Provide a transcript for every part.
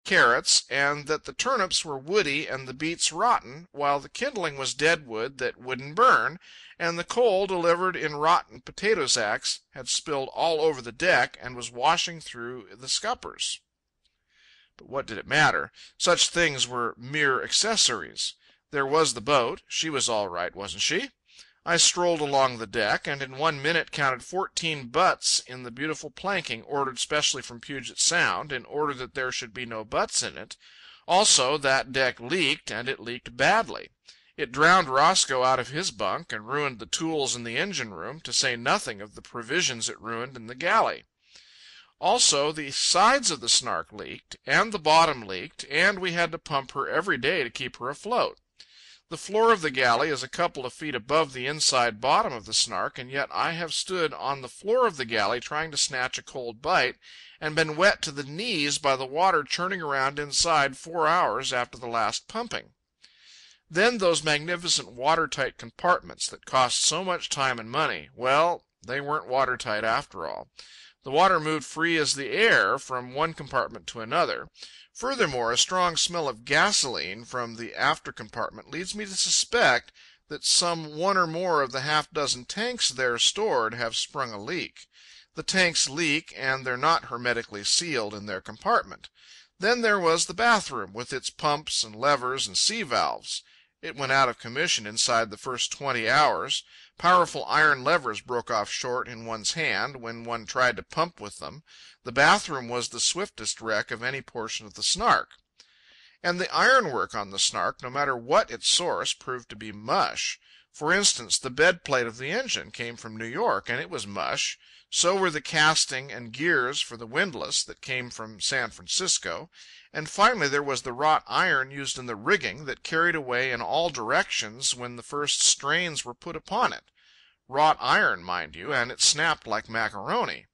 carrots, and that the turnips were woody and the beets rotten, while the kindling was dead wood that wouldn't burn, and the coal, delivered in rotten potato sacks, had spilled all over the deck and was washing through the scuppers. But what did it matter? Such things were mere accessories. There was the boat. She was all right, wasn't she? I strolled along the deck, and in 1 minute counted 14 butts in the beautiful planking ordered specially from Puget Sound, in order that there should be no butts in it. Also, that deck leaked, and it leaked badly. It drowned Roscoe out of his bunk, and ruined the tools in the engine room, to say nothing of the provisions it ruined in the galley. Also, the sides of the Snark leaked, and the bottom leaked, and we had to pump her every day to keep her afloat. The floor of the galley is a couple of feet above the inside bottom of the Snark, and yet I have stood on the floor of the galley trying to snatch a cold bite, and been wet to the knees by the water churning around inside 4 hours after the last pumping. Then those magnificent watertight compartments that cost so much time and money, well, they weren't watertight after all. The water moved free as the air from one compartment to another. Furthermore, a strong smell of gasoline from the after compartment leads me to suspect that some one or more of the half-dozen tanks there stored have sprung a leak. The tanks leak, and they're not hermetically sealed in their compartment. Then there was the bathroom, with its pumps and levers and sea valves. It went out of commission inside the first 20 hours. Powerful iron levers broke off short in one's hand when one tried to pump with them. The bathroom was the swiftest wreck of any portion of the Snark. And the ironwork on the Snark, no matter what its source, proved to be mush. For instance, the bed plate of the engine came from New York, and it was mush. So were the casting and gears for the windlass that came from San Francisco. And finally there was the wrought iron used in the rigging that carried away in all directions when the first strains were put upon it. Wrought iron, mind you, and it snapped like macaroni.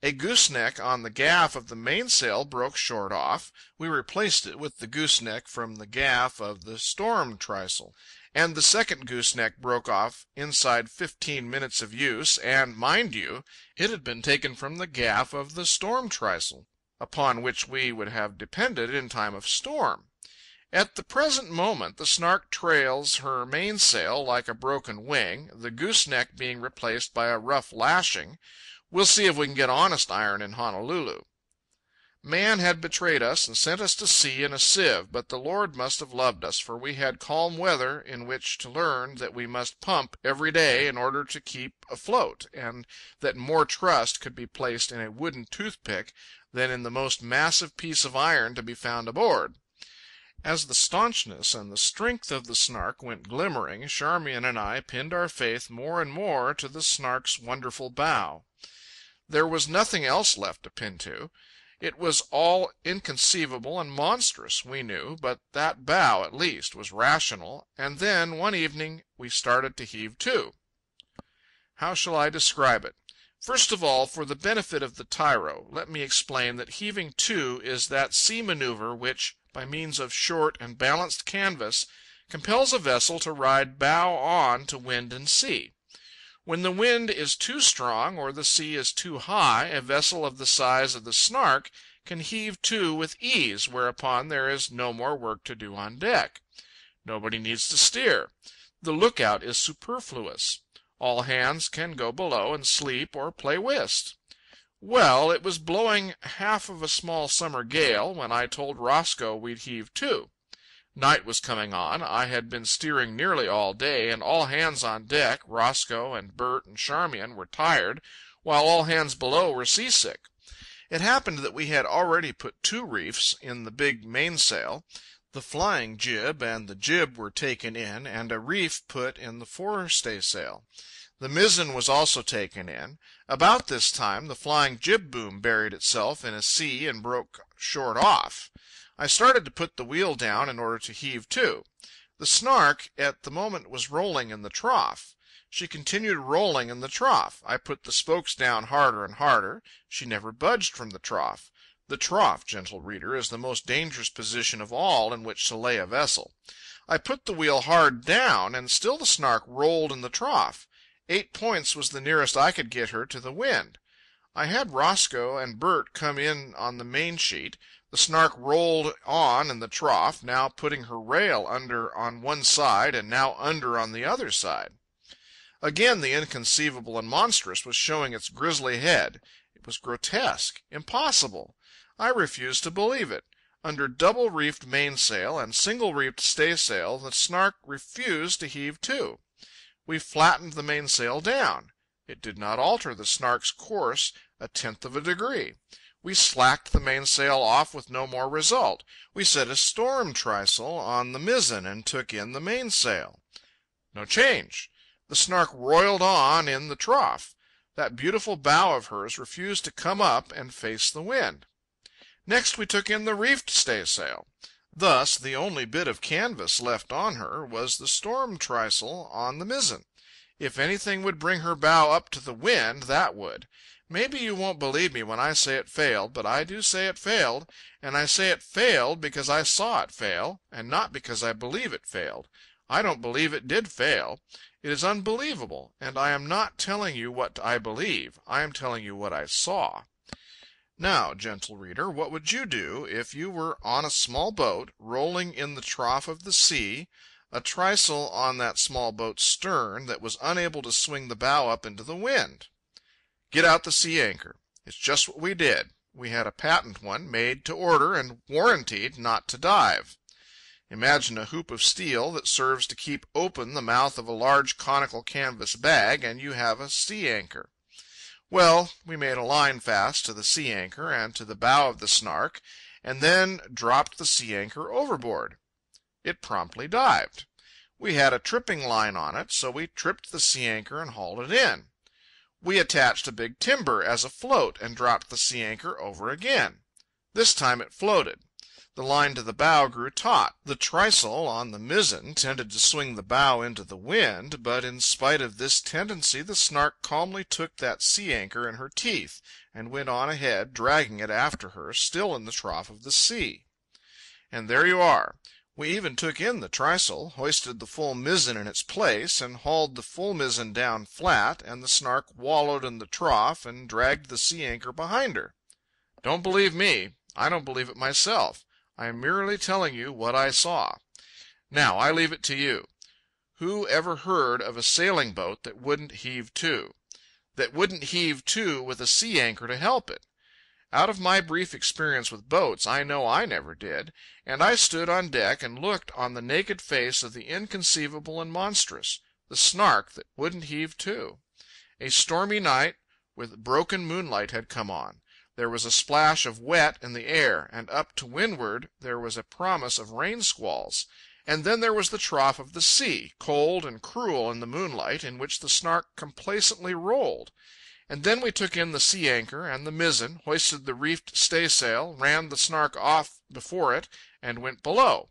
A gooseneck on the gaff of the mainsail broke short off. We replaced it with the gooseneck from the gaff of the storm trysail. And the second gooseneck broke off inside 15 minutes of use, and, mind you, it had been taken from the gaff of the storm trysail, upon which we would have depended in time of storm. At the present moment the Snark trails her mainsail like a broken wing, the gooseneck being replaced by a rough lashing. We'll see if we can get honest iron in Honolulu. Man had betrayed us and sent us to sea in a sieve, but the Lord must have loved us, for we had calm weather in which to learn that we must pump every day in order to keep afloat, and that more trust could be placed in a wooden toothpick than in the most massive piece of iron to be found aboard. As the staunchness and the strength of the Snark went glimmering, Charmian and I pinned our faith more and more to the Snark's wonderful bow. There was nothing else left to pin to. It was all inconceivable and monstrous, we knew, but that bow, at least, was rational, and then, one evening, we started to heave to. How shall I describe it? First of all, for the benefit of the tyro, let me explain that heaving to is that sea maneuver which, by means of short and balanced canvas, compels a vessel to ride bow on to wind and sea. When the wind is too strong or the sea is too high, a vessel of the size of the Snark can heave to with ease, whereupon there is no more work to do on deck. Nobody needs to steer. The lookout is superfluous. All hands can go below and sleep or play whist. Well, it was blowing half of a small summer gale when I told Roscoe we'd heave to. Night was coming on. I had been steering nearly all day, and all hands on deck, Roscoe and Bert and Charmian, were tired, while all hands below were seasick. It happened that we had already put 2 reefs in the big mainsail. The flying jib and the jib were taken in, and a reef put in the forestaysail. The mizzen was also taken in. About this time the flying jib boom buried itself in a sea and broke short off. I started to put the wheel down in order to heave to. The Snark at the moment was rolling in the trough. She continued rolling in the trough. I put the spokes down harder and harder. She never budged from the trough. The trough, gentle reader, is the most dangerous position of all in which to lay a vessel. I put the wheel hard down, and still the Snark rolled in the trough. 8 points was the nearest I could get her to the wind. I had Roscoe and Bert come in on the main sheet. The Snark rolled on in the trough, now putting her rail under on one side and now under on the other side. Again the Inconceivable and Monstrous was showing its grisly head. It was grotesque, impossible. I refused to believe it. Under double-reefed mainsail and single-reefed staysail, the Snark refused to heave to. We flattened the mainsail down. It did not alter the Snark's course a tenth of a degree. We slacked the mainsail off with no more result. We set a storm trysail on the mizzen and took in the mainsail. No change. The Snark roiled on in the trough. That beautiful bow of hers refused to come up and face the wind. Next we took in the reefed staysail. Thus the only bit of canvas left on her was the storm trysail on the mizzen. If anything would bring her bow up to the wind, that would. Maybe you won't believe me when I say it failed, but I do say it failed, and I say it failed because I saw it fail, and not because I believe it failed. I don't believe it did fail. It is unbelievable, and I am not telling you what I believe. I am telling you what I saw. Now, gentle reader, what would you do if you were on a small boat, rolling in the trough of the sea, a trysail on that small boat's stern that was unable to swing the bow up into the wind? Get out the sea anchor. It's just what we did. We had a patent one, made to order and warranted not to dive. Imagine a hoop of steel that serves to keep open the mouth of a large conical canvas bag, and you have a sea anchor. Well, we made a line fast to the sea anchor and to the bow of the Snark, and then dropped the sea anchor overboard. It promptly dived. We had a tripping line on it, so we tripped the sea anchor and hauled it in. We attached a big timber as a float and dropped the sea anchor over again. This time it floated. The line to the bow grew taut. The trysail on the mizzen tended to swing the bow into the wind, but in spite of this tendency the Snark calmly took that sea anchor in her teeth and went on ahead, dragging it after her, still in the trough of the sea. And there you are. We even took in the trysail, hoisted the full mizzen in its place, and hauled the full mizzen down flat, and the Snark wallowed in the trough and dragged the sea anchor behind her. Don't believe me. I don't believe it myself. I am merely telling you what I saw. Now, I leave it to you. Who ever heard of a sailing boat that wouldn't heave to? That wouldn't heave to with a sea anchor to help it? Out of my brief experience with boats, I know I never did, and I stood on deck and looked on the naked face of the Inconceivable and Monstrous, the Snark that wouldn't heave to. A stormy night with broken moonlight had come on. There was a splash of wet in the air, and up to windward there was a promise of rain squalls. And then there was the trough of the sea, cold and cruel in the moonlight, in which the Snark complacently rolled. And then we took in the sea anchor and the mizzen, hoisted the reefed staysail, ran the Snark off before it, and went below.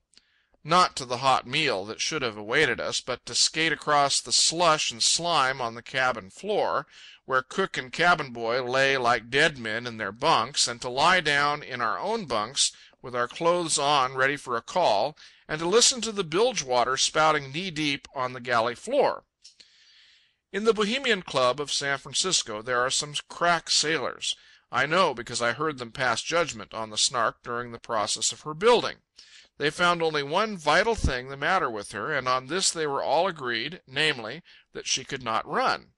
Not to the hot meal that should have awaited us, but to skate across the slush and slime on the cabin floor, where cook and cabin boy lay like dead men in their bunks, and to lie down in our own bunks with our clothes on ready for a call, and to listen to the bilge water spouting knee-deep on the galley floor. In the Bohemian Club of San Francisco there are some crack sailors. I know because I heard them pass judgment on the Snark during the process of her building. They found only one vital thing the matter with her, and on this they were all agreed, namely, that she could not run.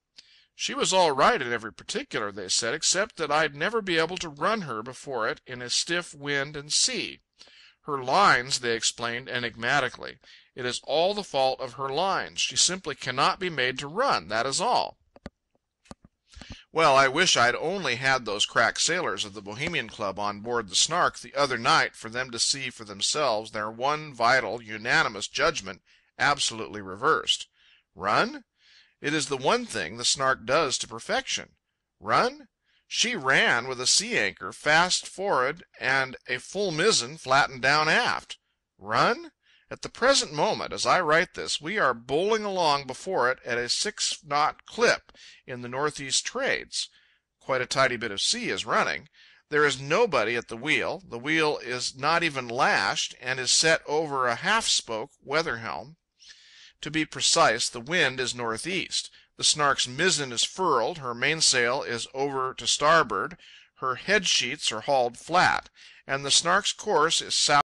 She was all right in every particular, they said, except that I'd never be able to run her before it in a stiff wind and sea. Her lines, they explained enigmatically. It is all the fault of her lines. She simply cannot be made to run, that is all. Well, I wish I'd only had those crack sailors of the Bohemian Club on board the Snark the other night for them to see for themselves their one vital, unanimous judgment absolutely reversed. Run? It is the one thing the Snark does to perfection. Run? She ran with a sea anchor fast for'ard and a full mizzen flattened down aft. Run? At the present moment, as I write this, we are bowling along before it at a 6-knot clip in the northeast trades. Quite a tidy bit of sea is running. There is nobody at the wheel. The wheel is not even lashed, and is set over a half-spoke weather helm. To be precise, the wind is northeast. The Snark's mizzen is furled, her mainsail is over to starboard, her head sheets are hauled flat, and the Snark's course is south.